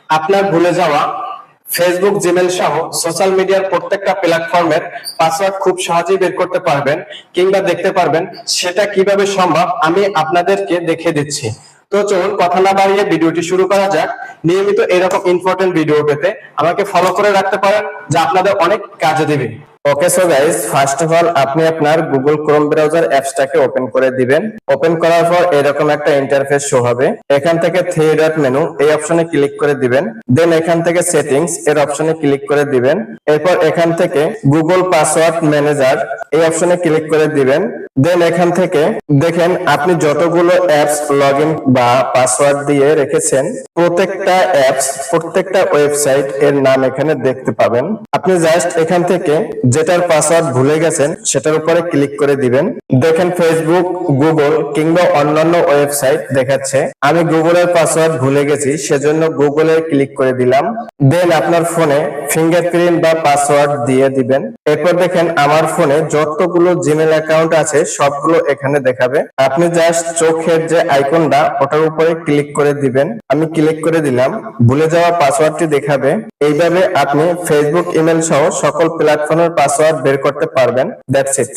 আপনার ভুলে যাওয়া ফেসবুক, জিমেল সহ সোশ্যাল মিডিয়ার প্রত্যেকটা প্ল্যাটফর্মের পাসওয়ার্ড খুব সহজেই বের করতে পারবেন কিংবা দেখতে পারবেন। সেটা কিভাবে সম্ভব আমি আপনাদেরকে দেখিয়ে দিচ্ছি। তো চলুন কথা না বাড়িয়ে ভিডিওটি শুরু করা যাক। নিয়মিত এরকম ইম্পর্টেন্ট ভিডিও পেতে আমাকে ফলো করে রাখতে পারেন, যা আপনাদের অনেক কাজে দেবে। Okay, so guys, first of all আপনি আপনার গুগল ক্রোম ব্রাউজার অ্যাপসটাকে ওপেন করে দিবেন। ওপেন করার পর এরকম একটা ইন্টারফেস শো হবে। এখান থেকে থ্রি ডট মেনু এই অপশনে ক্লিক করে দিবেন। দেন এখান থেকে সেটিংস এর অপশনে ক্লিক করে দিবেন। এরপর এখান থেকে গুগল পাসওয়ার্ড ম্যানেজার এই অপশনে ক্লিক করে দিবেন। দেন এখান থেকে দেখেন আপনি যতগুলো অ্যাপস লগইন বা পাসওয়ার্ড দিয়ে রেখেছেন প্রত্যেকটা অ্যাপস, প্রত্যেকটা ওয়েবসাইট এর নাম এখানে দেখতে পাবেন। আপনি জাস্ট এখান থেকে যেটার পাসওয়ার্ড ভুলে গেছেন সেটার উপরে ক্লিক করে দিবেন। দেখেন ফেসবুক, গুগল কিংবা অন্যান্য ওয়েবসাইট দেখাচ্ছে। আমি গুগলের পাসওয়ার্ড ভুলে গেছি, সেজন্য গুগলে ক্লিক করে দিলাম। দেন আপনার ফোনে ফিঙ্গারপ্রিন্ট বা পাসওয়ার্ড দিয়ে দিবেন। এরপর দেখেন আমার ফোনে যতগুলো জিমেল অ্যাকাউন্ট আছে সবগুলো এখানে দেখাবে। আপনি জাস্ট চোখের যে আইকনটা ওটার উপরে ক্লিক করে দিবেন। আমি ক্লিক করে দিলাম। ভুলে যাওয়া পাসওয়ার্ডটি দেখাবে। এইভাবে আপনি ফেসবুক, ইমেল সহ সকল প্ল্যাটফর্মের পাসওয়ার্ড বের করতে পারবেন। That's it.